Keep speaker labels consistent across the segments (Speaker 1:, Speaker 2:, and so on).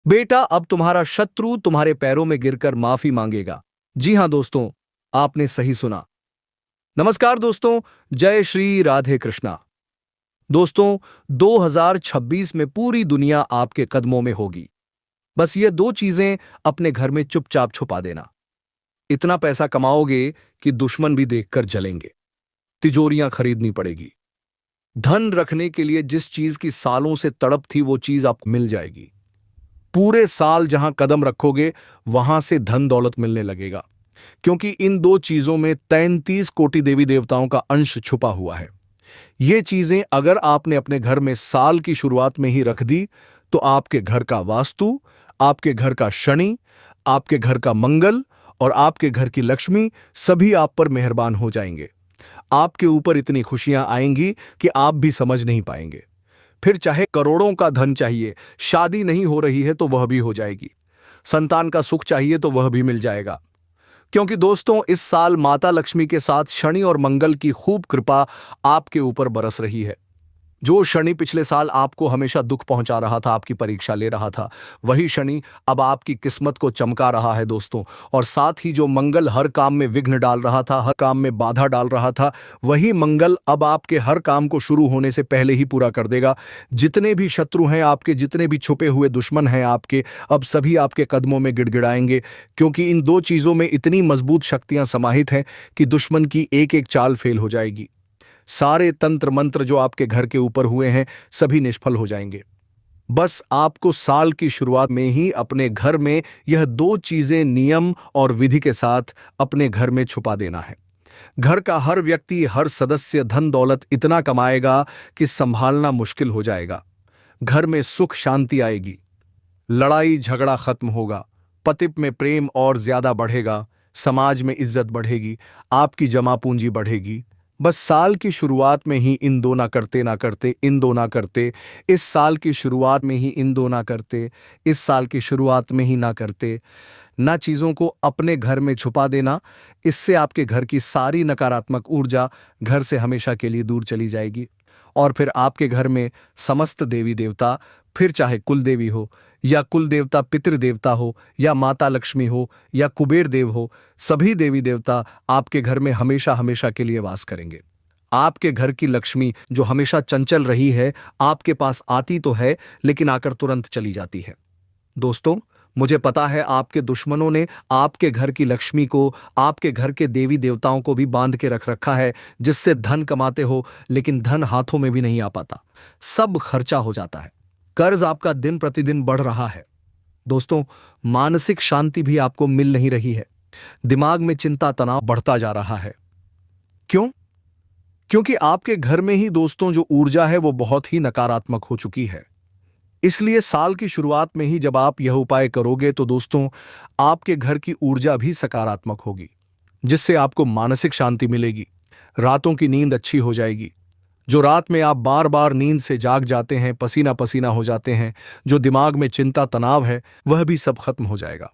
Speaker 1: बेटा, अब तुम्हारा शत्रु तुम्हारे पैरों में गिरकर माफी मांगेगा। जी हां दोस्तों, आपने सही सुना। नमस्कार दोस्तों, जय श्री राधे कृष्णा। दोस्तों, 2026 में पूरी दुनिया आपके कदमों में होगी। बस ये दो चीजें अपने घर में चुपचाप छुपा देना। इतना पैसा कमाओगे कि दुश्मन भी देखकर जलेंगे। तिजोरियां खरीदनी पड़ेगी। धन रखने के लिए जिस चीज की सालों से तड़प थी वो चीज आपको मिल जाएगी। पूरे साल जहां कदम रखोगे वहां से धन दौलत मिलने लगेगा, क्योंकि इन दो चीजों में 33 कोटि देवी देवताओं का अंश छुपा हुआ है। ये चीजें अगर आपने अपने घर में साल की शुरुआत में ही रख दी तो आपके घर का वास्तु, आपके घर का शनि, आपके घर का मंगल और आपके घर की लक्ष्मी सभी आप पर मेहरबान हो जाएंगे। आपके ऊपर इतनी खुशियां आएंगी कि आप भी समझ नहीं पाएंगे। फिर चाहे करोड़ों का धन चाहिए, शादी नहीं हो रही है तो वह भी हो जाएगी। संतान का सुख चाहिए तो वह भी मिल जाएगा। क्योंकि दोस्तों, इस साल माता लक्ष्मी के साथ शनि और मंगल की खूब कृपा आपके ऊपर बरस रही है। जो शनि पिछले साल आपको हमेशा दुख पहुंचा रहा था, आपकी परीक्षा ले रहा था, वही शनि अब आपकी किस्मत को चमका रहा है दोस्तों। और साथ ही जो मंगल हर काम में विघ्न डाल रहा था, हर काम में बाधा डाल रहा था, वही मंगल अब आपके हर काम को शुरू होने से पहले ही पूरा कर देगा। जितने भी शत्रु हैं आपके, जितने भी छुपे हुए दुश्मन हैं आपके, अब सभी आपके कदमों में गिड़गिड़ाएंगे, क्योंकि इन दो चीजों में इतनी मजबूत शक्तियां समाहित हैं कि दुश्मन की एक एक चाल फेल हो जाएगी। सारे तंत्र मंत्र जो आपके घर के ऊपर हुए हैं सभी निष्फल हो जाएंगे। बस आपको साल की शुरुआत में ही अपने घर में यह दो चीजें नियम और विधि के साथ अपने घर में छुपा देना है। घर का हर व्यक्ति, हर सदस्य धन दौलत इतना कमाएगा कि संभालना मुश्किल हो जाएगा। घर में सुख शांति आएगी, लड़ाई झगड़ा खत्म होगा, पति में प्रेम और ज्यादा बढ़ेगा, समाज में इज्जत बढ़ेगी, आपकी जमा पूंजी बढ़ेगी। बस साल की शुरुआत में ही इन दो ना करते ना करते, इन दो ना करते, इस साल की शुरुआत में ही इन दो ना करते, इस साल की शुरुआत में ही ना करते, ना चीज़ों को अपने घर में छुपा देना। इससे आपके घर की सारी नकारात्मक ऊर्जा घर से हमेशा के लिए दूर चली जाएगी। और फिर आपके घर में समस्त देवी देवता, फिर चाहे कुल देवी हो या कुल देवता पितृदेवता हो या माता लक्ष्मी हो या कुबेर देव हो, सभी देवी देवता आपके घर में हमेशा हमेशा के लिए वास करेंगे। आपके घर की लक्ष्मी जो हमेशा चंचल रही है, आपके पास आती तो है लेकिन आकर तुरंत चली जाती है। दोस्तों, मुझे पता है आपके दुश्मनों ने आपके घर की लक्ष्मी को, आपके घर के देवी देवताओं को भी बांध के रख रखा है, जिससे धन कमाते हो लेकिन धन हाथों में भी नहीं आ पाता, सब खर्चा हो जाता है। कर्ज आपका दिन प्रतिदिन बढ़ रहा है। दोस्तों, मानसिक शांति भी आपको मिल नहीं रही है। दिमाग में चिंता तनाव बढ़ता जा रहा है। क्यों? क्योंकि आपके घर में ही दोस्तों जो ऊर्जा है वो बहुत ही नकारात्मक हो चुकी है। इसलिए साल की शुरुआत में ही जब आप यह उपाय करोगे तो दोस्तों, आपके घर की ऊर्जा भी सकारात्मक होगी, जिससे आपको मानसिक शांति मिलेगी, रातों की नींद अच्छी हो जाएगी। जो रात में आप बार बार नींद से जाग जाते हैं, पसीना पसीना हो जाते हैं, जो दिमाग में चिंता तनाव है, वह भी सब खत्म हो जाएगा।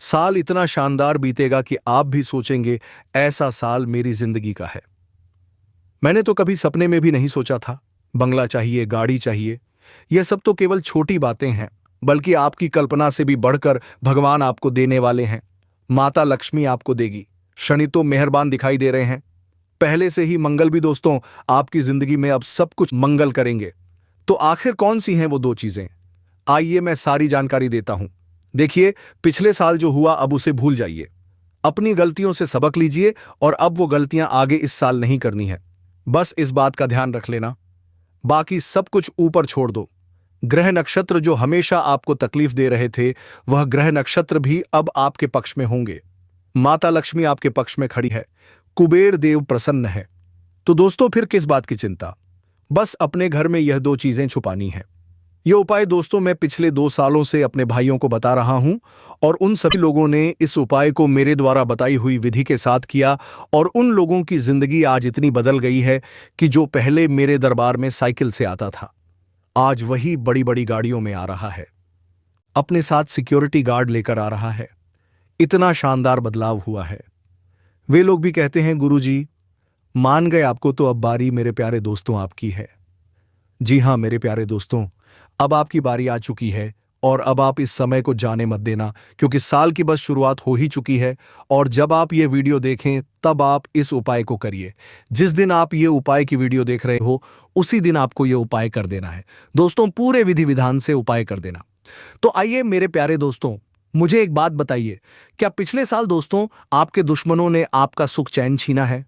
Speaker 1: साल इतना शानदार बीतेगा कि आप भी सोचेंगे, ऐसा साल मेरी जिंदगी का है। मैंने तो कभी सपने में भी नहीं सोचा था बंगला चाहिए, गाड़ी चाहिए। यह सब तो केवल छोटी बातें हैं, बल्कि आपकी कल्पना से भी बढ़कर भगवान आपको देने वाले हैं। माता लक्ष्मी आपको देगी, शनि तो मेहरबान दिखाई दे रहे हैं, पहले से ही मंगल भी दोस्तों आपकी जिंदगी में अब सब कुछ मंगल करेंगे। तो आखिर कौन सी हैं वो दो चीजें? आइए मैं सारी जानकारी देता हूं। देखिए, पिछले साल जो हुआ अब उसे भूल जाइए, अपनी गलतियों से सबक लीजिए और अब वो गलतियां आगे इस साल नहीं करनी है। बस इस बात का ध्यान रख लेना, बाकी सब कुछ ऊपर छोड़ दो। ग्रह नक्षत्र जो हमेशा आपको तकलीफ दे रहे थे, वह ग्रह नक्षत्र भी अब आपके पक्ष में होंगे। माता लक्ष्मी आपके पक्ष में खड़ी है, कुबेर देव प्रसन्न है। तो दोस्तों, फिर किस बात की चिंता? बस अपने घर में यह दो चीजें छुपानी है। यह उपाय दोस्तों मैं पिछले 2 सालों से अपने भाइयों को बता रहा हूं और उन सभी लोगों ने इस उपाय को मेरे द्वारा बताई हुई विधि के साथ किया और उन लोगों की जिंदगी आज इतनी बदल गई है कि जो पहले मेरे दरबार में साइकिल से आता था, आज वही बड़ी बड़ी गाड़ियों में आ रहा है, अपने साथ सिक्योरिटी गार्ड लेकर आ रहा है। इतना शानदार बदलाव हुआ है। वे लोग भी कहते हैं, गुरुजी मान गए आपको, तो अब बारी मेरे प्यारे दोस्तों आपकी है। जी हां मेरे प्यारे दोस्तों, अब आपकी बारी आ चुकी है और अब आप इस समय को जाने मत देना, क्योंकि साल की बस शुरुआत हो ही चुकी है। और जब आप ये वीडियो देखें तब आप इस उपाय को करिए। जिस दिन आप ये उपाय की वीडियो देख रहे हो उसी दिन आपको ये उपाय कर देना है दोस्तों, पूरे विधि विधान से उपाय कर देना। तो आइए मेरे प्यारे दोस्तों, मुझे एक बात बताइए, क्या पिछले साल दोस्तों आपके दुश्मनों ने आपका सुख चैन छीना है?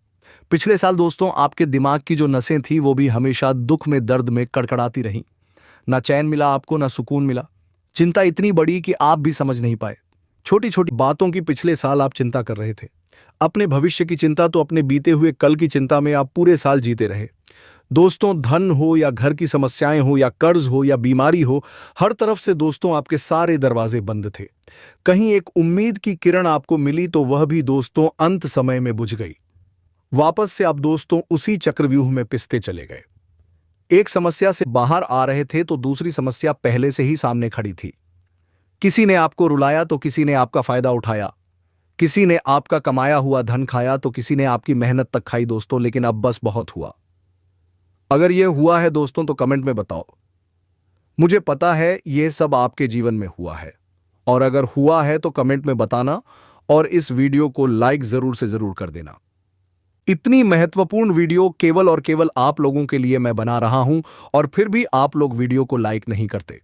Speaker 1: पिछले साल दोस्तों आपके दिमाग की जो नसें थी वो भी हमेशा दुख में, दर्द में कड़कड़ाती रहीं। ना चैन मिला आपको, ना सुकून मिला। चिंता इतनी बड़ी कि आप भी समझ नहीं पाए। छोटी छोटी बातों की पिछले साल आप चिंता कर रहे थे। अपने भविष्य की चिंता तो अपने बीते हुए कल की चिंता में आप पूरे साल जीते रहे। दोस्तों, धन हो या घर की समस्याएं हो या कर्ज हो या बीमारी हो, हर तरफ से दोस्तों आपके सारे दरवाजे बंद थे। कहीं एक उम्मीद की किरण आपको मिली तो वह भी दोस्तों अंत समय में बुझ गई। वापस से आप दोस्तों उसी चक्रव्यूह में पिसते चले गए। एक समस्या से बाहर आ रहे थे तो दूसरी समस्या पहले से ही सामने खड़ी थी। किसी ने आपको रुलाया तो किसी ने आपका फायदा उठाया। किसी ने आपका कमाया हुआ धन खाया तो किसी ने आपकी मेहनत तक खाई दोस्तों, लेकिन अब बस बहुत हुआ। अगर यह हुआ है दोस्तों तो कमेंट में बताओ। मुझे पता है यह सब आपके जीवन में हुआ है, और अगर हुआ है तो कमेंट में बताना और इस वीडियो को लाइक जरूर से जरूर कर देना। इतनी महत्वपूर्ण वीडियो केवल और केवल आप लोगों के लिए मैं बना रहा हूं, और फिर भी आप लोग वीडियो को लाइक नहीं करते।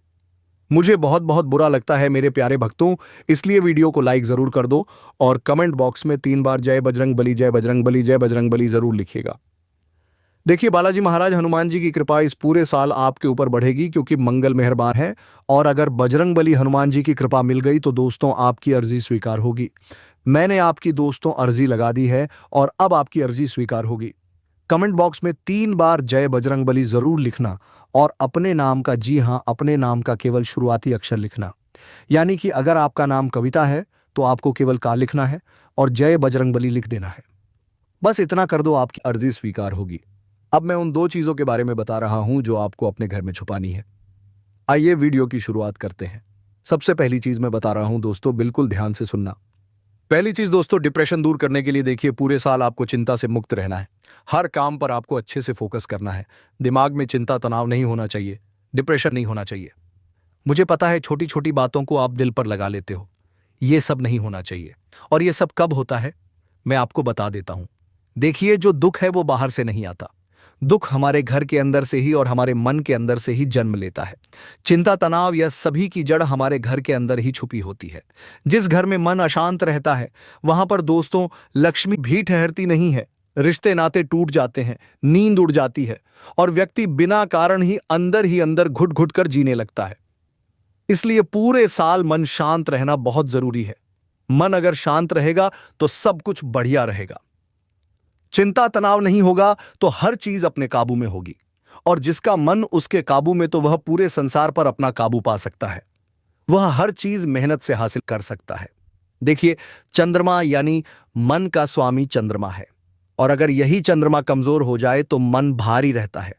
Speaker 1: मुझे बहुत बहुत बुरा लगता है मेरे प्यारे भक्तों, इसलिए वीडियो को लाइक जरूर कर दो और कमेंट बॉक्स में 3 बार जय बजरंग बली, जय बजरंग बली, जय बजरंग बली जरूर लिखिएगा। देखिए, बालाजी महाराज हनुमान जी की कृपा इस पूरे साल आपके ऊपर बढ़ेगी, क्योंकि मंगल मेहरबान है। और अगर बजरंग बली हनुमान जी की कृपा मिल गई तो दोस्तों आपकी अर्जी स्वीकार होगी। मैंने आपकी दोस्तों अर्जी लगा दी है और अब आपकी अर्जी स्वीकार होगी। कमेंट बॉक्स में 3 बार जय बजरंग बली जरूर लिखना और अपने नाम का, जी हां, अपने नाम का केवल शुरुआती अक्षर लिखना। यानी कि अगर आपका नाम कविता है तो आपको केवल का लिखना है और जय बजरंग बली लिख देना है। बस इतना कर दो, आपकी अर्जी स्वीकार होगी। अब मैं उन 2 चीजों के बारे में बता रहा हूं जो आपको अपने घर में छुपानी है। आइए वीडियो की शुरुआत करते हैं। सबसे पहली चीज मैं बता रहा हूं दोस्तों, बिल्कुल ध्यान से सुनना। पहली चीज दोस्तों, डिप्रेशन दूर करने के लिए देखिए, पूरे साल आपको चिंता से मुक्त रहना है। हर काम पर आपको अच्छे से फोकस करना है। दिमाग में चिंता, तनाव नहीं होना चाहिए, डिप्रेशन नहीं होना चाहिए। मुझे पता है छोटी छोटी बातों को आप दिल पर लगा लेते हो, ये सब नहीं होना चाहिए। और ये सब कब होता है मैं आपको बता देता हूं। देखिए, जो दुख है वो बाहर से नहीं आता। दुख हमारे घर के अंदर से ही और हमारे मन के अंदर से ही जन्म लेता है। चिंता, तनाव, यह सभी की जड़ हमारे घर के अंदर ही छुपी होती है। जिस घर में मन अशांत रहता है वहां पर दोस्तों लक्ष्मी भी ठहरती नहीं है। रिश्ते नाते टूट जाते हैं, नींद उड़ जाती है और व्यक्ति बिना कारण ही अंदर घुट घुट कर जीने लगता है। इसलिए पूरे साल मन शांत रहना बहुत जरूरी है। मन अगर शांत रहेगा तो सब कुछ बढ़िया रहेगा। चिंता, तनाव नहीं होगा तो हर चीज अपने काबू में होगी, और जिसका मन उसके काबू में तो वह पूरे संसार पर अपना काबू पा सकता है। वह हर चीज मेहनत से हासिल कर सकता है। देखिए, चंद्रमा यानी मन का स्वामी चंद्रमा है, और अगर यही चंद्रमा कमजोर हो जाए तो मन भारी रहता है।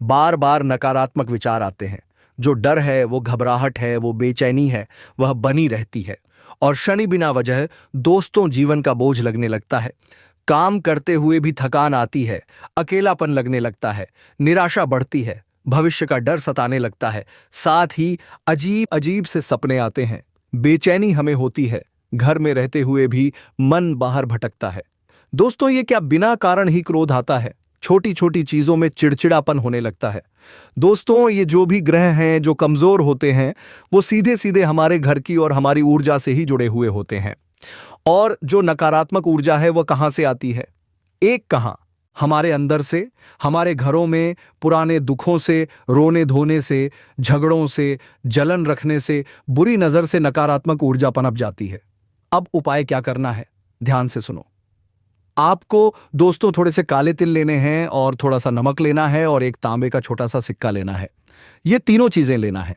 Speaker 1: बार बार नकारात्मक विचार आते हैं। जो डर है, वो घबराहट है, वो बेचैनी है, वह बनी रहती है। और शनि बिना वजह दोस्तों जीवन का बोझ लगने लगता है। काम करते हुए भी थकान आती है, अकेलापन लगने लगता है, निराशा बढ़ती है, भविष्य का डर सताने लगता है। साथ ही अजीब अजीब से सपने आते हैं, बेचैनी हमें होती है। घर में रहते हुए भी मन बाहर भटकता है। दोस्तों, ये क्या बिना कारण ही क्रोध आता है? छोटी छोटी चीजों में चिड़चिड़ापन होने लगता है। दोस्तों, ये जो भी ग्रह हैं जो कमजोर होते हैं वो सीधे सीधे हमारे घर की और हमारी ऊर्जा से ही जुड़े हुए होते हैं। और जो नकारात्मक ऊर्जा है वह कहां से आती है? एक कहां, हमारे अंदर से, हमारे घरों में पुराने दुखों से, रोने धोने से, झगड़ों से, जलन रखने से, बुरी नजर से नकारात्मक ऊर्जा पनप जाती है। अब उपाय क्या करना है, ध्यान से सुनो। आपको दोस्तों थोड़े से काले तिल लेने हैं और थोड़ा सा नमक लेना है और एक तांबे का छोटा सा सिक्का लेना है। ये तीनों चीजें लेना है।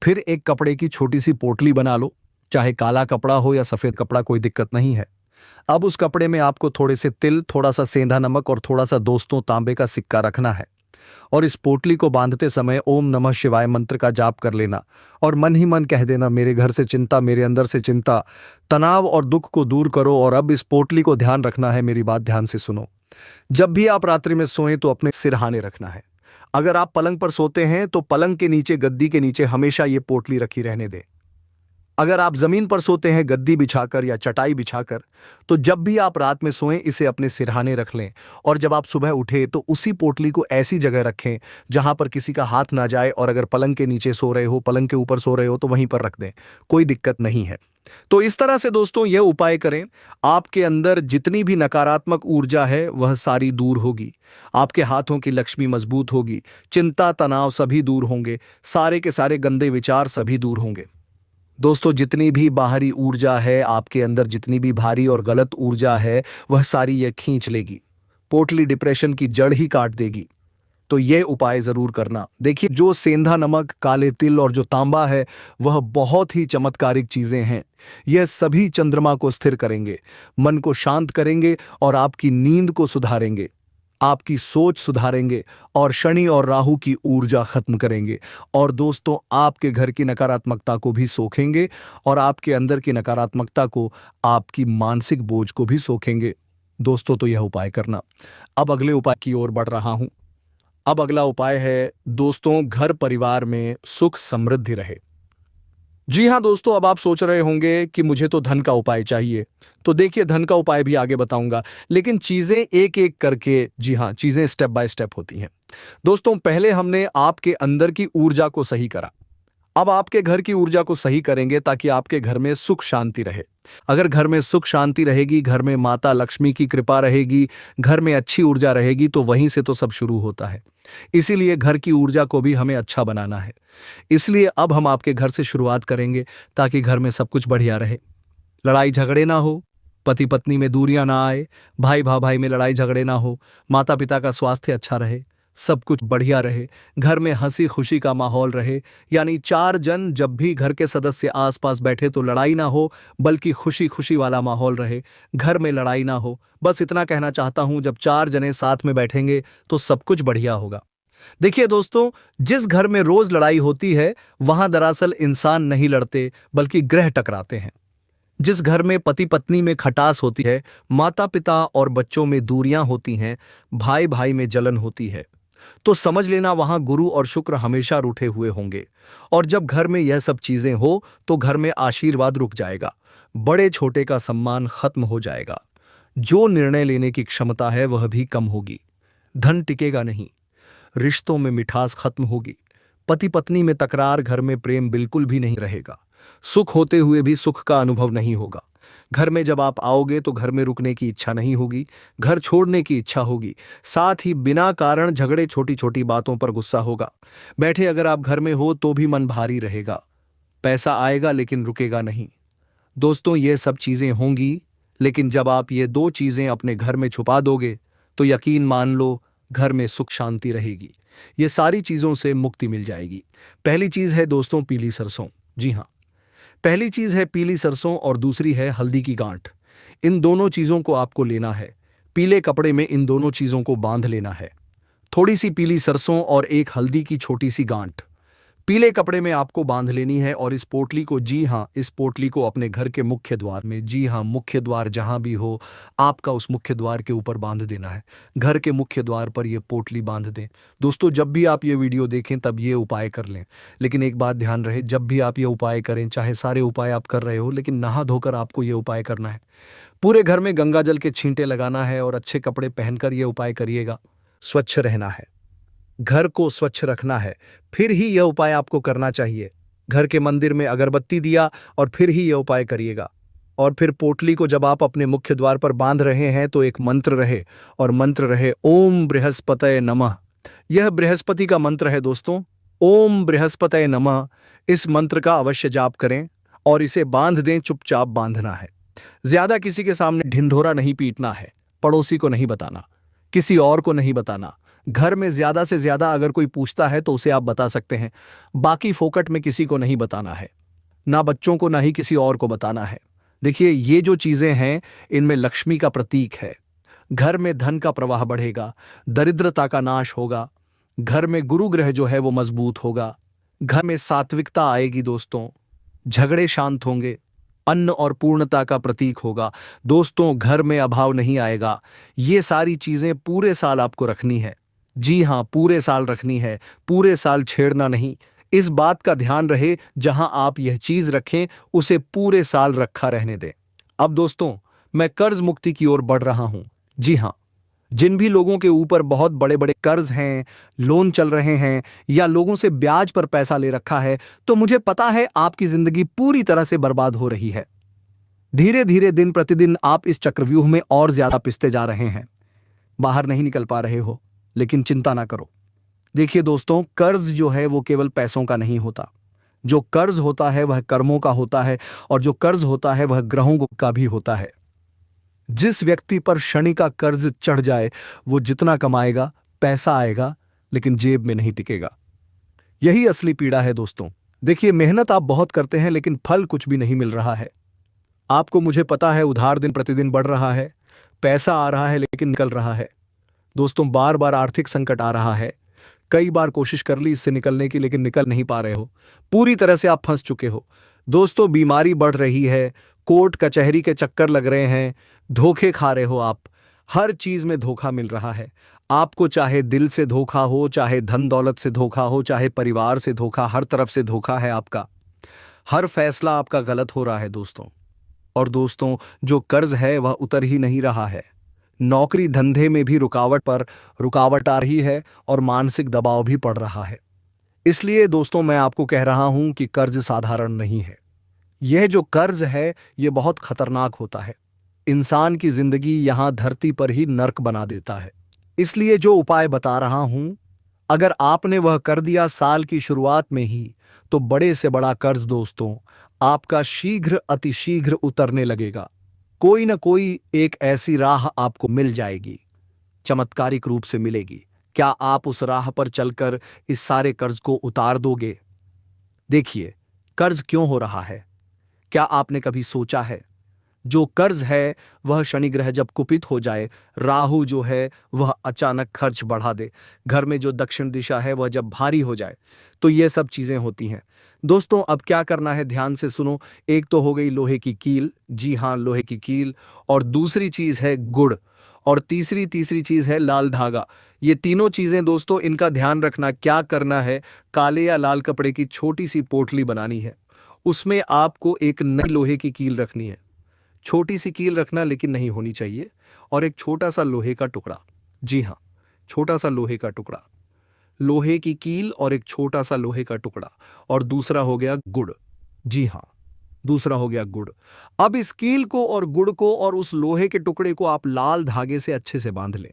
Speaker 1: फिर एक कपड़े की छोटी सी पोटली बना लो, चाहे काला कपड़ा हो या सफेद कपड़ा, कोई दिक्कत नहीं है। अब उस कपड़े में आपको थोड़े से तिल, थोड़ा सा सेंधा नमक और थोड़ा सा दोस्तों तांबे का सिक्का रखना है। और इस पोटली को बांधते समय ओम नमः शिवाय मंत्र का जाप कर लेना और मन ही मन कह देना, मेरे घर से चिंता, मेरे अंदर से चिंता, तनाव और दुख को दूर करो। और अब इस पोटली को ध्यान रखना है, मेरी बात ध्यान से सुनो। जब भी आप रात्रि में सोएं तो अपने सिरहाने रखना है। अगर आप पलंग पर सोते हैं तो पलंग के नीचे, गद्दी के नीचे हमेशा ये पोटली रखी रहने दें। अगर आप जमीन पर सोते हैं गद्दी बिछाकर या चटाई बिछाकर, तो जब भी आप रात में सोएं इसे अपने सिरहाने रख लें और जब आप सुबह उठे तो उसी पोटली को ऐसी जगह रखें जहां पर किसी का हाथ ना जाए, और अगर पलंग के नीचे सो रहे हो, पलंग के ऊपर सो रहे हो तो वहीं पर रख दें, कोई दिक्कत नहीं है। तो इस तरह से दोस्तों यह उपाय करें, आपके अंदर जितनी भी नकारात्मक ऊर्जा है वह सारी दूर होगी, आपके हाथों की लक्ष्मी मजबूत होगी, चिंता तनाव सभी दूर होंगे, सारे के सारे गंदे विचार सभी दूर होंगे। दोस्तों जितनी भी बाहरी ऊर्जा है आपके अंदर, जितनी भी भारी और गलत ऊर्जा है वह सारी यह खींच लेगी, पोटली डिप्रेशन की जड़ ही काट देगी। तो यह उपाय जरूर करना। देखिए, जो सेंधा नमक, काले तिल और जो तांबा है वह बहुत ही चमत्कारिक चीजें हैं। यह सभी चंद्रमा को स्थिर करेंगे, मन को शांत करेंगे और आपकी नींद को सुधारेंगे, आपकी सोच सुधारेंगे और शनि और राहु की ऊर्जा खत्म करेंगे। और दोस्तों आपके घर की नकारात्मकता को भी सोखेंगे और आपके अंदर की नकारात्मकता को, आपकी मानसिक बोझ को भी सोखेंगे। दोस्तों तो यह उपाय करना। अब अगले उपाय की ओर बढ़ रहा हूं। अब अगला उपाय है दोस्तों, घर परिवार में सुख समृद्धि रहे। जी हां दोस्तों, अब आप सोच रहे होंगे कि मुझे तो धन का उपाय चाहिए। तो देखिए, धन का उपाय भी आगे बताऊंगा, लेकिन चीजें एक एक करके, जी हां, चीजें स्टेप बाय स्टेप होती हैं। दोस्तों पहले हमने आपके अंदर की ऊर्जा को सही करा, अब आपके घर की ऊर्जा को सही करेंगे ताकि आपके घर में सुख शांति रहे। अगर घर में सुख शांति रहेगी, घर में माता लक्ष्मी की कृपा रहेगी, घर में अच्छी ऊर्जा रहेगी, तो वहीं से तो सब शुरू होता है। इसीलिए घर की ऊर्जा को भी हमें अच्छा बनाना है। इसलिए अब हम आपके घर से शुरुआत करेंगे ताकि घर में सब कुछ बढ़िया रहे, लड़ाई झगड़े ना हो, पति पत्नी में दूरियां ना आए, भाई भाई में लड़ाई झगड़े ना हो, माता पिता का स्वास्थ्य अच्छा रहे, सब कुछ बढ़िया रहे, घर में हंसी खुशी का माहौल रहे। यानी चार जन जब भी घर के सदस्य आसपास बैठे तो लड़ाई ना हो, बल्कि खुशी खुशी वाला माहौल रहे, घर में लड़ाई ना हो। बस इतना कहना चाहता हूं, जब चार जने साथ में बैठेंगे तो सब कुछ बढ़िया होगा। देखिए दोस्तों, जिस घर में रोज लड़ाई होती है वहां दरअसल इंसान नहीं लड़ते बल्कि ग्रह टकराते हैं। जिस घर में पति पत्नी में खटास होती है, माता पिता और बच्चों में दूरियां होती हैं, भाई भाई में जलन होती है, तो समझ लेना वहां गुरु और शुक्र हमेशा रूठे हुए होंगे। और जब घर में यह सब चीजें हो तो घर में आशीर्वाद रुक जाएगा, बड़े छोटे का सम्मान खत्म हो जाएगा, जो निर्णय लेने की क्षमता है वह भी कम होगी, धन टिकेगा नहीं, रिश्तों में मिठास खत्म होगी, पति पत्नी में तकरार, घर में प्रेम बिल्कुल भी नहीं रहेगा, सुख होते हुए भी सुख का अनुभव नहीं होगा। घर में जब आप आओगे तो घर में रुकने की इच्छा नहीं होगी, घर छोड़ने की इच्छा होगी, साथ ही बिना कारण झगड़े, छोटी छोटी बातों पर गुस्सा होगा। बैठे अगर आप घर में हो तो भी मन भारी रहेगा, पैसा आएगा लेकिन रुकेगा नहीं। दोस्तों ये सब चीजें होंगी, लेकिन जब आप ये दो चीजें अपने घर में छुपा दोगे तो यकीन मान लो घर में सुख शांति रहेगी, ये सारी चीजों से मुक्ति मिल जाएगी। पहली चीज है दोस्तों पीली सरसों। जी हाँ, पहली चीज है पीली सरसों और दूसरी है हल्दी की गांठ। इन दोनों चीजों को आपको लेना है, पीले कपड़े में इन दोनों चीजों को बांध लेना है। थोड़ी सी पीली सरसों और एक हल्दी की छोटी सी गांठ पीले कपड़े में आपको बांध लेनी है और इस पोटली को, जी हाँ, इस पोटली को अपने घर के मुख्य द्वार में, जी हाँ, मुख्य द्वार जहां भी हो आपका उस मुख्य द्वार के ऊपर बांध देना है। घर के मुख्य द्वार पर यह पोटली बांध दें। दोस्तों जब भी आप ये वीडियो देखें तब ये उपाय कर लें, लेकिन एक बात ध्यान रहे, जब भी आप ये उपाय करें, चाहे सारे उपाय आप कर रहे हो, लेकिन नहा धोकर आपको ये उपाय करना है। पूरे घर में गंगा जल के छींटे लगाना है और अच्छे कपड़े पहनकर यह उपाय करिएगा। स्वच्छ रहना है, घर को स्वच्छ रखना है, फिर ही यह उपाय आपको करना चाहिए। घर के मंदिर में अगरबत्ती दिया और फिर ही यह उपाय करिएगा। और फिर पोटली को जब आप अपने मुख्य द्वार पर बांध रहे हैं तो एक मंत्र रहे, और मंत्र रहे ओम बृहस्पतये नमः। यह बृहस्पति का मंत्र है दोस्तों, ओम बृहस्पतये नमः। इस मंत्र का अवश्य जाप करें और इसे बांध दें, चुपचाप बांधना है। ज्यादा किसी के सामने ढिंढोरा नहीं पीटना है, पड़ोसी को नहीं बताना, किसी और को नहीं बताना। घर में ज्यादा से ज्यादा अगर कोई पूछता है तो उसे आप बता सकते हैं, बाकी फोकट में किसी को नहीं बताना है, ना बच्चों को ना ही किसी और को बताना है। देखिए ये जो चीजें हैं इनमें लक्ष्मी का प्रतीक है। घर में धन का प्रवाह बढ़ेगा, दरिद्रता का नाश होगा, घर में गुरु ग्रह जो है वो मजबूत होगा, घर में सात्विकता आएगी दोस्तों, झगड़े शांत होंगे, अन्न और पूर्णता का प्रतीक होगा दोस्तों, घर में अभाव नहीं आएगा। ये सारी चीजें पूरे साल आपको रखनी है। जी हां, पूरे साल रखनी है, पूरे साल छेड़ना नहीं। इस बात का ध्यान रहे, जहां आप यह चीज रखें उसे पूरे साल रखा रहने दें। अब दोस्तों, मैं कर्ज मुक्ति की ओर बढ़ रहा हूं। जी हां, जिन भी लोगों के ऊपर बहुत बड़े बड़े कर्ज हैं, लोन चल रहे हैं या लोगों से ब्याज पर पैसा ले रखा है, तो मुझे पता है आपकी जिंदगी पूरी तरह से बर्बाद हो रही है। धीरे धीरे दिन प्रतिदिन आप इस चक्रव्यूह में और ज्यादा पिसते जा रहे हैं, बाहर नहीं निकल पा रहे हो। लेकिन चिंता ना करो। देखिए दोस्तों, कर्ज जो है वो केवल पैसों का नहीं होता। जो कर्ज होता है वह कर्मों का होता है, और जो कर्ज होता है वह ग्रहों का भी होता है। जिस व्यक्ति पर शनि का कर्ज चढ़ जाए, वो जितना कमाएगा, पैसा आएगा, लेकिन जेब में नहीं टिकेगा। यही असली पीड़ा है दोस्तों। देखिए, मेहनत आप बहुत करते हैं लेकिन फल कुछ भी नहीं मिल रहा है। आपको, मुझे पता है, उधार दिन प्रतिदिन बढ़ रहा है, पैसा आ रहा है लेकिन निकल रहा है। दोस्तों, बार बार आर्थिक संकट आ रहा है। कई बार कोशिश कर ली इससे निकलने की, लेकिन निकल नहीं पा रहे हो। पूरी तरह से आप फंस चुके हो। दोस्तों, बीमारी बढ़ रही है, कोर्ट कचहरी के चक्कर लग रहे हैं, धोखे खा रहे हो आप। हर चीज में धोखा मिल रहा है आपको, चाहे दिल से धोखा हो, चाहे धन दौलत से धोखा हो, चाहे परिवार से धोखा, हर तरफ से धोखा है आपका। हर फैसला आपका गलत हो रहा है दोस्तों। और दोस्तों, जो कर्ज है वह उतर ही नहीं रहा है। नौकरी धंधे में भी रुकावट आ रही है, और मानसिक दबाव भी पड़ रहा है। इसलिए दोस्तों, मैं आपको कह रहा हूं कि कर्ज साधारण नहीं है। यह जो कर्ज है यह बहुत खतरनाक होता है। इंसान की जिंदगी यहां धरती पर ही नर्क बना देता है। इसलिए जो उपाय बता रहा हूं, अगर आपने वह कर दिया साल की शुरुआत में ही, तो बड़े से बड़ा कर्ज दोस्तों आपका शीघ्र अतिशीघ्र उतरने लगेगा। कोई न कोई एक ऐसी राह आपको मिल जाएगी, चमत्कारिक रूप से मिलेगी। क्या आप उस राह पर चलकर इस सारे कर्ज को उतार दोगे? देखिए, कर्ज क्यों हो रहा है, क्या आपने कभी सोचा है? जो कर्ज है वह शनि ग्रह जब कुपित हो जाए, राहु जो है वह अचानक खर्च बढ़ा दे, घर में जो दक्षिण दिशा है वह जब भारी हो जाए, तो ये सब चीजें होती हैं। दोस्तों, अब क्या करना है, ध्यान से सुनो। एक तो हो गई लोहे की कील, जी हां, लोहे की कील। और दूसरी चीज है गुड़। और तीसरी चीज है लाल धागा। ये तीनों चीजें दोस्तों, इनका ध्यान रखना। क्या करना है, काले या लाल कपड़े की छोटी सी पोटली बनानी है। उसमें आपको एक नई लोहे की कील रखनी है। छोटी सी कील रखना, लेकिन नहीं होनी चाहिए। और एक छोटा सा लोहे का टुकड़ा, जी हां, छोटा सा लोहे का टुकड़ा। लोहे की कील और एक छोटा सा लोहे का टुकड़ा। और दूसरा हो गया गुड़, जी हां, दूसरा हो गया गुड़। अब इस कील को और गुड़ को और उस लोहे के टुकड़े को आप लाल धागे से अच्छे से बांध लें।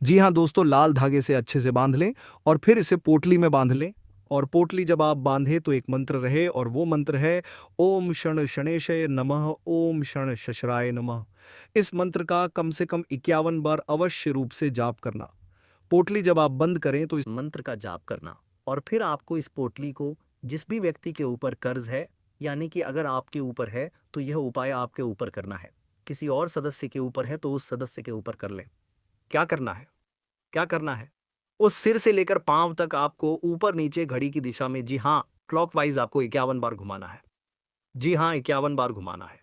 Speaker 1: जी हां दोस्तों, लाल धागे से अच्छे से बांध लें, और फिर इसे पोटली में बांध लें। और पोटली जब आप बांधे तो एक मंत्र रहे, और वो मंत्र है ओम शण शनेशय नमः, ओम शण शशराय नमः। इस मंत्र का कम से कम 51 बार अवश्य रूप से जाप करना। पोटली जब आप बंद करें तो इस मंत्र का जाप करना, और फिर आपको इस पोटली को, जिस भी व्यक्ति के ऊपर कर्ज है, यानी कि अगर आपके ऊपर है तो यह उपाय आपके ऊपर करना है। किसी और सदस्य के ऊपर है तो उस सदस्य के ऊपर कर लें। क्या करना है, क्या करना है, उस सिर से लेकर पांव तक आपको ऊपर नीचे घड़ी की दिशा में, जी हां, क्लॉकवाइज आपको 51 बार घुमाना है। जी हां, 51 बार घुमाना है।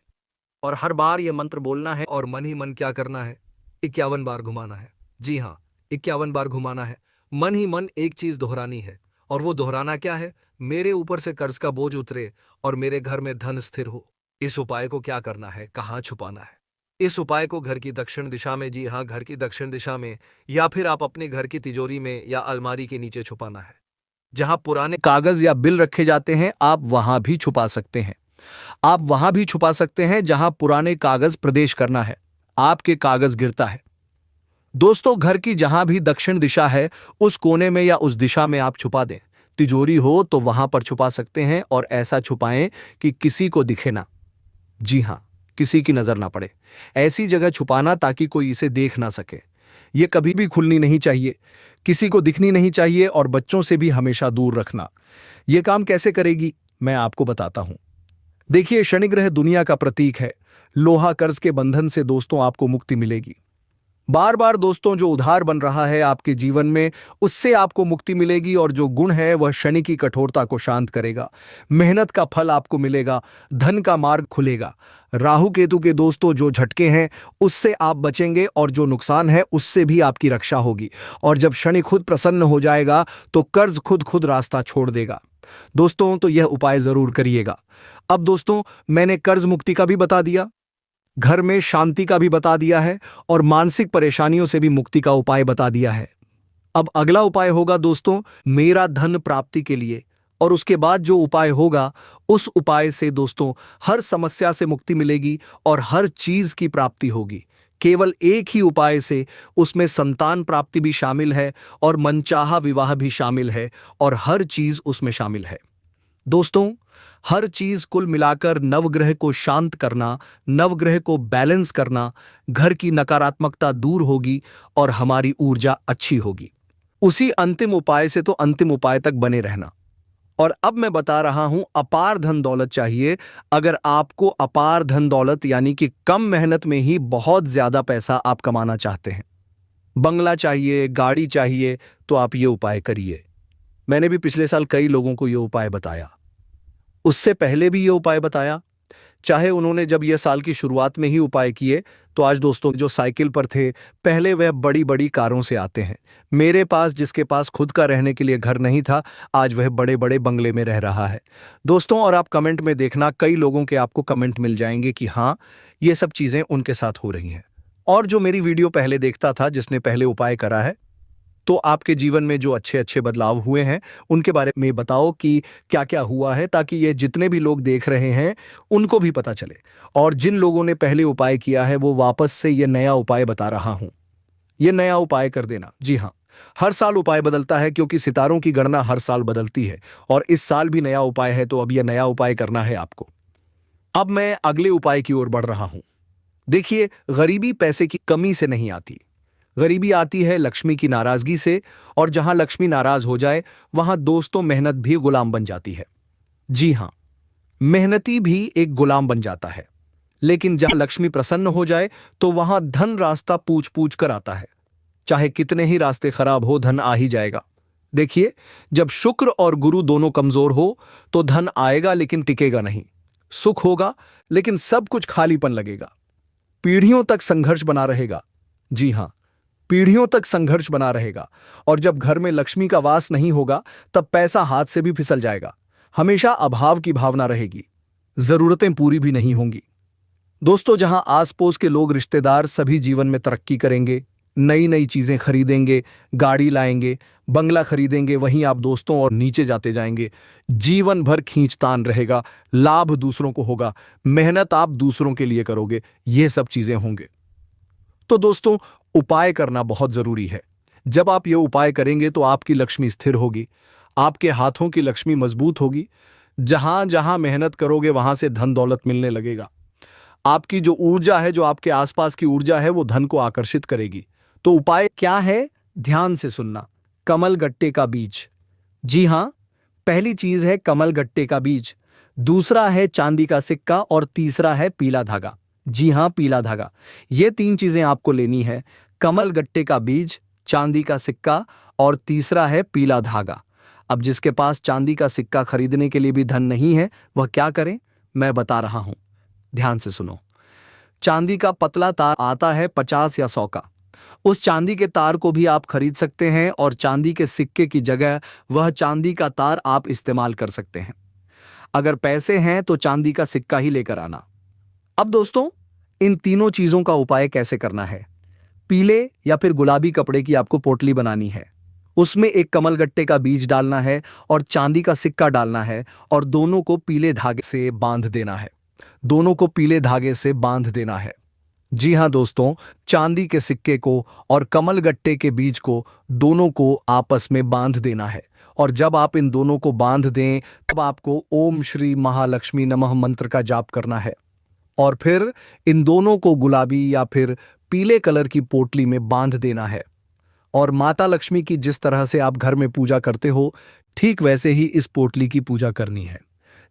Speaker 1: और हर बार यह मंत्र बोलना है, और मन ही मन क्या करना है, 51 बार घुमाना है। जी हां, 51 बार घुमाना है। मन ही मन एक चीज दोहरानी है, और वो दोहराना क्या है, मेरे ऊपर से कर्ज का बोझ उतरे और मेरे घर में धन स्थिर हो। इस उपाय को क्या करना है, कहाँ छुपाना है? इस उपाय को घर की दक्षिण दिशा में, जी हां, घर की दक्षिण दिशा में, या फिर आप अपने घर की तिजोरी में या अलमारी के नीचे छुपाना है। जहां पुराने कागज या बिल रखे जाते हैं, आप वहां भी छुपा सकते हैं। आप वहां भी छुपा सकते हैं जहां पुराने कागज प्रदेश करना है, आपके कागज गिरता है। दोस्तों, घर की जहां भी दक्षिण दिशा है, उस कोने में या उस दिशा में आप छुपा दें। तिजोरी हो तो वहां पर छुपा सकते हैं, और ऐसा छुपाएं कि किसी को दिखे ना। जी हां, किसी की नजर ना पड़े। ऐसी जगह छुपाना ताकि कोई इसे देख ना सके। यह कभी भी खुलनी नहीं चाहिए, किसी को दिखनी नहीं चाहिए, और बच्चों से भी हमेशा दूर रखना। यह काम कैसे करेगी, मैं आपको बताता हूं। देखिए, शनि ग्रह दुनिया का प्रतीक है। लोहा कर्ज के बंधन से दोस्तों आपको मुक्ति मिलेगी। बार बार दोस्तों जो उधार बन रहा है आपके जीवन में, उससे आपको मुक्ति मिलेगी और जो गुण है वह शनि की कठोरता को शांत करेगा। मेहनत का फल आपको मिलेगा, धन का मार्ग खुलेगा। राहु केतु के दोस्तों जो झटके हैं उससे आप बचेंगे और जो नुकसान है उससे भी आपकी रक्षा होगी। और जब शनि खुद प्रसन्न हो जाएगा तो कर्ज खुद खुद रास्ता छोड़ देगा। दोस्तों तो यह उपाय जरूर करिएगा। अब दोस्तों मैंने कर्ज मुक्ति का भी बता दिया, घर में शांति का भी बता दिया है और मानसिक परेशानियों से भी मुक्ति का उपाय बता दिया है। अब अगला उपाय होगा दोस्तों मेरा धन प्राप्ति के लिए, और उसके बाद जो उपाय होगा उस उपाय से दोस्तों हर समस्या से मुक्ति मिलेगी और हर चीज की प्राप्ति होगी। केवल एक ही उपाय से, उसमें संतान प्राप्ति भी शामिल है और मनचाहा विवाह भी शामिल है और हर चीज उसमें शामिल है। दोस्तों हर चीज कुल मिलाकर नवग्रह को शांत करना, नवग्रह को बैलेंस करना, घर की नकारात्मकता दूर होगी और हमारी ऊर्जा अच्छी होगी। उसी अंतिम उपाय से तो अंतिम उपाय तक बने रहना। और अब मैं बता रहा हूं अपार धन दौलत चाहिए। अगर आपको अपार धन दौलत यानी कि कम मेहनत में ही बहुत ज्यादा पैसा आप कमाना चाहते हैं, बंगला चाहिए, गाड़ी चाहिए, तो आप ये उपाय करिए। मैंने भी पिछले साल कई लोगों को ये उपाय बताया, उससे पहले भी ये उपाय बताया। चाहे उन्होंने जब ये साल की शुरुआत में ही उपाय किए, तो आज दोस्तों जो साइकिल पर थे पहले वह बड़ी बड़ी कारों से आते हैं। मेरे पास जिसके पास खुद का रहने के लिए घर नहीं था, आज वह बड़े बड़े बंगले में रह रहा है दोस्तों। और आप कमेंट में देखना, कई लोगों के आपको कमेंट मिल जाएंगे कि हाँ ये सब चीजें उनके साथ हो रही हैं। और जो मेरी वीडियो पहले देखता था, जिसने पहले उपाय करा है, तो आपके जीवन में जो अच्छे अच्छे बदलाव हुए हैं उनके बारे में बताओ कि क्या क्या हुआ है, ताकि ये जितने भी लोग देख रहे हैं उनको भी पता चले। और जिन लोगों ने पहले उपाय किया है वो वापस से ये नया उपाय बता रहा हूं, ये नया उपाय कर देना। जी हाँ, हर साल उपाय बदलता है क्योंकि सितारों की गणना हर साल बदलती है और इस साल भी नया उपाय है, तो अब यह नया उपाय करना है आपको। अब मैं अगले उपाय की ओर बढ़ रहा हूं। देखिए, गरीबी पैसे की कमी से नहीं आती, गरीबी आती है लक्ष्मी की नाराजगी से। और जहां लक्ष्मी नाराज हो जाए वहां दोस्तों मेहनत भी गुलाम बन जाती है। जी हां, मेहनती भी एक गुलाम बन जाता है। लेकिन जहां लक्ष्मी प्रसन्न हो जाए तो वहां धन रास्ता पूछ पूछ कर आता है। चाहे कितने ही रास्ते खराब हो, धन आ ही जाएगा। देखिए, जब शुक्र और गुरु दोनों कमजोर हो तो धन आएगा लेकिन टिकेगा नहीं। सुख होगा लेकिन सब कुछ खालीपन लगेगा। पीढ़ियों तक संघर्ष बना रहेगा। जी हां, पीढ़ियों तक संघर्ष बना रहेगा। और जब घर में लक्ष्मी का वास नहीं होगा तब पैसा हाथ से भी फिसल जाएगा। हमेशा अभाव की भावना रहेगी, जरूरतें पूरी भी नहीं होंगी। दोस्तों जहां आस पड़ोस के लोग, रिश्तेदार सभी जीवन में तरक्की करेंगे, नई नई चीजें खरीदेंगे, गाड़ी लाएंगे, बंगला खरीदेंगे, वहीं आप दोस्तों और नीचे जाते जाएंगे। जीवन भर खींचतान रहेगा, लाभ दूसरों को होगा, मेहनत आप दूसरों के लिए करोगे, ये सब चीजें होंगे। तो दोस्तों उपाय करना बहुत जरूरी है। जब आप ये उपाय करेंगे तो आपकी लक्ष्मी स्थिर होगी, आपके हाथों की लक्ष्मी मजबूत होगी। जहां जहां मेहनत करोगे वहां से धन दौलत मिलने लगेगा। आपकी जो ऊर्जा है, जो आपके आसपास की ऊर्जा है, वो धन को आकर्षित करेगी। तो उपाय क्या है, ध्यान से सुनना। कमल गट्टे का बीज। जी हां, पहली चीज है कमल गट्टे का बीज, दूसरा है चांदी का सिक्का और तीसरा है पीला धागा। जी हां, पीला धागा। ये तीन चीजें आपको लेनी है, कमल गट्टे का बीज, चांदी का सिक्का और तीसरा है पीला धागा। अब जिसके पास चांदी का सिक्का खरीदने के लिए भी धन नहीं है, वह क्या करे, मैं बता रहा हूं, ध्यान से सुनो। चांदी का पतला तार आता है 50 या 100 का, उस चांदी के तार को भी आप खरीद सकते हैं और चांदी के सिक्के की जगह वह चांदी का तार आप इस्तेमाल कर सकते हैं। अगर पैसे हैं तो चांदी का सिक्का ही लेकर आना। अब दोस्तों इन तीनों चीजों का उपाय कैसे करना है। पीले या फिर गुलाबी कपड़े की आपको पोटली बनानी है, उसमें एक कमलगट्टे का बीज डालना है और चांदी का सिक्का डालना है और दोनों को पीले धागे से बांध देना है। दोनों को पीले धागे से बांध देना है। जी हां दोस्तों, चांदी के सिक्के को और कमलगट्टे के बीज को, दोनों को आपस में बांध देना है। और जब आप इन दोनों को बांध दें तब आपको ओम श्री महालक्ष्मी नमः मंत्र का जाप करना है और फिर इन दोनों को गुलाबी या फिर पीले कलर की पोटली में बांध देना है। और माता लक्ष्मी की जिस तरह से आप घर में पूजा करते हो, ठीक वैसे ही इस पोटली की पूजा करनी है।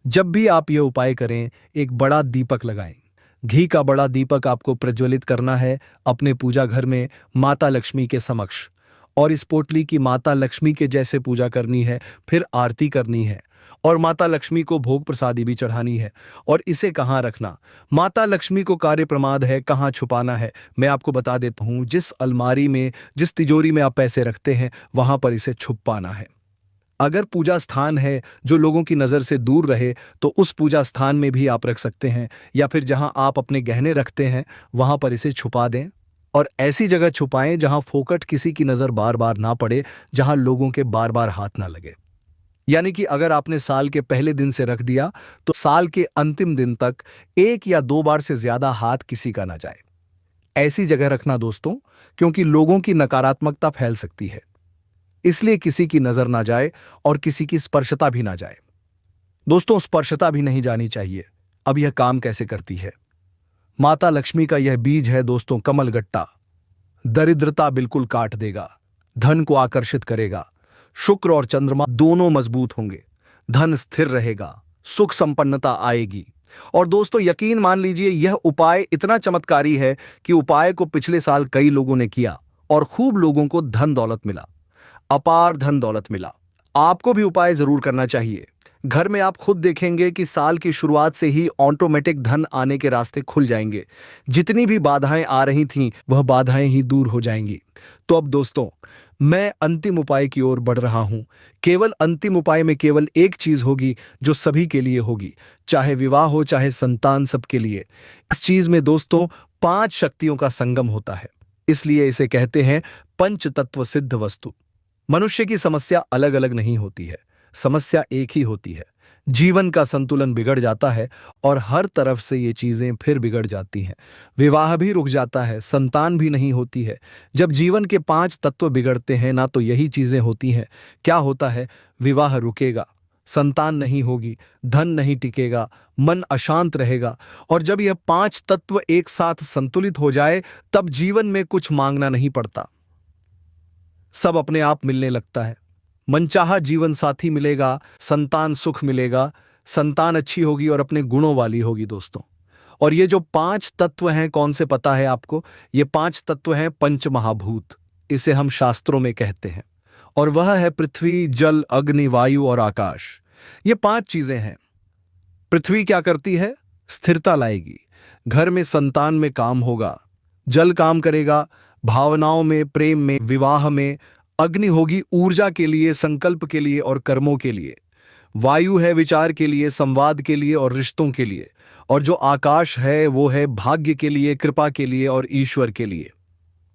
Speaker 1: जब भी आप ये उपाय करें, एक बड़ा दीपक लगाएं। घी का बड़ा दीपक आपको प्रज्वलित करना है अपने पूजा घर में माता लक्ष्मी के समक्ष। और इस पोटली की माता लक्ष्मी के जैसे पूजा करनी है, फिर आरती करनी है और माता लक्ष्मी को भोग प्रसादी भी चढ़ानी है। और इसे कहाँ रखना, माता लक्ष्मी को कार्य प्रमाद है, कहाँ छुपाना है, मैं आपको बता देता हूँ। जिस अलमारी में, जिस तिजोरी में आप पैसे रखते हैं, वहां पर इसे छुपाना है। अगर पूजा स्थान है जो लोगों की नज़र से दूर रहे तो उस पूजा स्थान में भी आप रख सकते हैं, या फिर जहां आप अपने गहने रखते हैं वहां पर इसे छुपा दें। और ऐसी जगह छुपाएं जहां फोकट किसी की नज़र बार बार ना पड़े, जहां लोगों के बार बार हाथ ना लगे। यानी कि अगर आपने साल के पहले दिन से रख दिया तो साल के अंतिम दिन तक 1 या 2 बार से ज्यादा हाथ किसी का ना जाए। ऐसी जगह रखना दोस्तों, क्योंकि लोगों की नकारात्मकता फैल सकती है, इसलिए किसी की नजर ना जाए और किसी की स्पर्शता भी ना जाए। दोस्तों, स्पर्शता भी नहीं जानी चाहिए। अब यह काम कैसे करती है? माता लक्ष्मी का यह बीज है दोस्तों, कमलगट्टा। दरिद्रता बिल्कुल काट देगा, धन को आकर्षित करेगा, शुक्र और चंद्रमा दोनों मजबूत होंगे, धन स्थिर रहेगा, सुख संपन्नता आएगी। और दोस्तों यकीन मान लीजिए, यह उपाय इतना चमत्कारी है कि उपाय को पिछले साल कई लोगों ने किया और खूब लोगों को धन दौलत मिला, अपार धन दौलत मिला। आपको भी उपाय जरूर करना चाहिए। घर में आप खुद देखेंगे कि साल की शुरुआत से ही ऑटोमेटिक धन आने के रास्ते खुल जाएंगे। जितनी भी बाधाएं आ रही थीं वह बाधाएं ही दूर हो जाएंगी। तो अब दोस्तों, मैं अंतिम उपाय की ओर बढ़ रहा हूं। केवल अंतिम उपाय में केवल एक चीज होगी जो सभी के लिए होगी, चाहे विवाह हो चाहे संतान, सबके लिए। इस चीज में दोस्तों 5 शक्तियों का संगम होता है, इसलिए इसे कहते हैं पंच तत्व सिद्ध वस्तु। मनुष्य की समस्या अलग अलग नहीं होती है, समस्या एक ही होती है। जीवन का संतुलन बिगड़ जाता है और हर तरफ से ये चीजें फिर बिगड़ जाती हैं। विवाह भी रुक जाता है, संतान भी नहीं होती है। जब जीवन के 5 तत्व बिगड़ते हैं ना, तो यही चीजें होती हैं। क्या होता है? विवाह रुकेगा, संतान नहीं होगी, धन नहीं टिकेगा, मन अशांत रहेगा। और जब यह 5 तत्व एक साथ संतुलित हो जाए तब जीवन में कुछ मांगना नहीं पड़ता, सब अपने आप मिलने लगता है। मनचाहा जीवन साथी मिलेगा, संतान सुख मिलेगा, संतान अच्छी होगी और अपने गुणों वाली होगी दोस्तों। और ये जो 5 तत्व हैं, कौन से पता है आपको? ये 5 तत्व हैं पंच महाभूत, इसे हम शास्त्रों में कहते हैं। और वह है पृथ्वी, जल, अग्नि, वायु और आकाश। ये 5 चीजें हैं। पृथ्वी क्या करती है? स्थिरता लाएगी, घर में संतान में काम होगा। जल काम करेगा, भावनाओं में, प्रेम में, विवाह में। अग्नि होगी ऊर्जा के लिए, संकल्प के लिए और कर्मों के लिए। वायु है विचार के लिए, संवाद के लिए और रिश्तों के लिए। और जो आकाश है वो है भाग्य के लिए, कृपा के लिए और ईश्वर के लिए।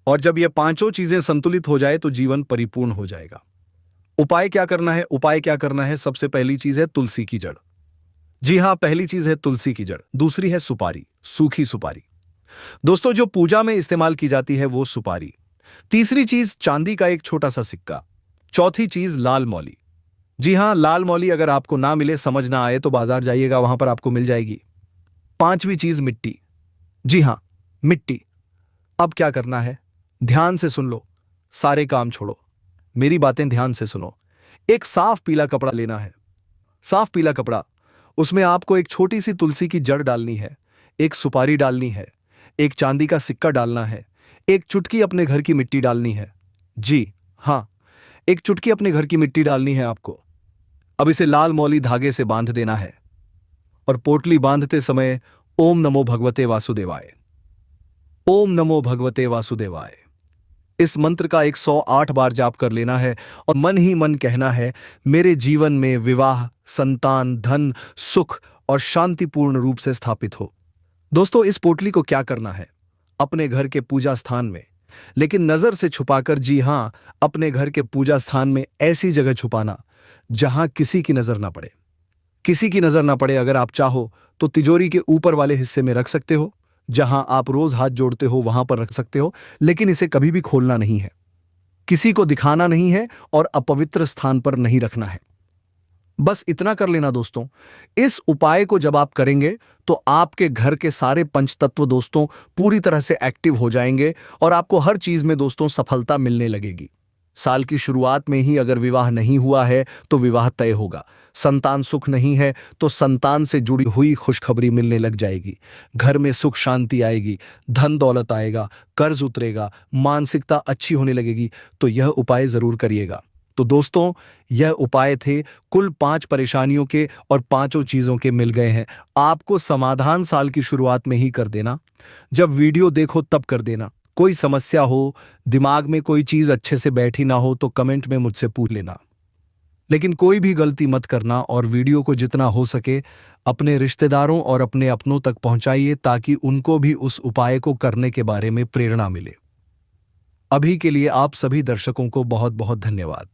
Speaker 1: और जब ये 5 चीजें संतुलित हो जाए तो जीवन परिपूर्ण हो जाएगा। उपाय क्या करना है? उपाय क्या करना है? सबसे पहली चीज है तुलसी की जड़। जी हां, पहली चीज है तुलसी की जड़। दूसरी है सुपारी, सूखी सुपारी। दोस्तों, जो पूजा में इस्तेमाल की जाती है वो सुपारी। तीसरी चीज चांदी का एक छोटा सा सिक्का। चौथी चीज लाल मौली। जी हां, लाल मौली अगर आपको ना मिले, समझ ना आए, तो बाजार जाइएगा, वहां पर आपको मिल जाएगी। 5वीं चीज मिट्टी। जी हां, मिट्टी। अब क्या करना है? ध्यान से सुन लो, सारे काम छोड़ो, मेरी बातें ध्यान से सुनो। एक साफ पीला कपड़ा लेना है, साफ पीला कपड़ा। उसमें आपको एक छोटी सी तुलसी की जड़ डालनी है, एक सुपारी डालनी है, एक चांदी का सिक्का डालना है, एक चुटकी अपने घर की मिट्टी डालनी है। जी हां, एक चुटकी अपने घर की मिट्टी डालनी है आपको। अब इसे लाल मौली धागे से बांध देना है और पोटली बांधते समय ओम नमो भगवते वासुदेवाय, ओम नमो भगवते वासुदेवाय, इस मंत्र का 108 बार जाप कर लेना है और मन ही मन कहना है, मेरे जीवन में विवाह, संतान, धन, सुख और शांतिपूर्ण रूप से स्थापित हो। दोस्तों, इस पोटली को क्या करना है? अपने घर के पूजा स्थान में, लेकिन नजर से छुपाकर। जी हां, अपने घर के पूजा स्थान में ऐसी जगह छुपाना जहां किसी की नजर ना पड़े, किसी की नजर ना पड़े। अगर आप चाहो तो तिजोरी के ऊपर वाले हिस्से में रख सकते हो, जहां आप रोज हाथ जोड़ते हो वहां पर रख सकते हो, लेकिन इसे कभी भी खोलना नहीं है, किसी को दिखाना नहीं है और अपवित्र स्थान पर नहीं रखना है। बस इतना कर लेना दोस्तों। इस उपाय को जब आप करेंगे तो आपके घर के सारे पंचतत्व दोस्तों पूरी तरह से एक्टिव हो जाएंगे और आपको हर चीज में दोस्तों सफलता मिलने लगेगी। साल की शुरुआत में ही अगर विवाह नहीं हुआ है तो विवाह तय होगा। संतान सुख नहीं है तो संतान से जुड़ी हुई खुशखबरी मिलने लग जाएगी। घर में सुख शांति आएगी, धन दौलत आएगा, कर्ज उतरेगा, मानसिकता अच्छी होने लगेगी। तो यह उपाय जरूर करिएगा। तो दोस्तों, यह उपाय थे कुल 5 परेशानियों के और पांचों चीजों के मिल गए हैं। आपको समाधान साल की शुरुआत में ही कर देना। जब वीडियो देखो तब कर देना। कोई समस्या हो, दिमाग में कोई चीज अच्छे से बैठी ना हो तो कमेंट में मुझसे पूछ लेना। लेकिन कोई भी गलती मत करना और वीडियो को जितना हो सके अपने रिश्तेदारों और अपने अपनों तक पहुंचाइए ताकि उनको भी उस उपाय को करने के बारे में प्रेरणा मिले। अभी के लिए आप सभी दर्शकों को बहुत बहुत धन्यवाद।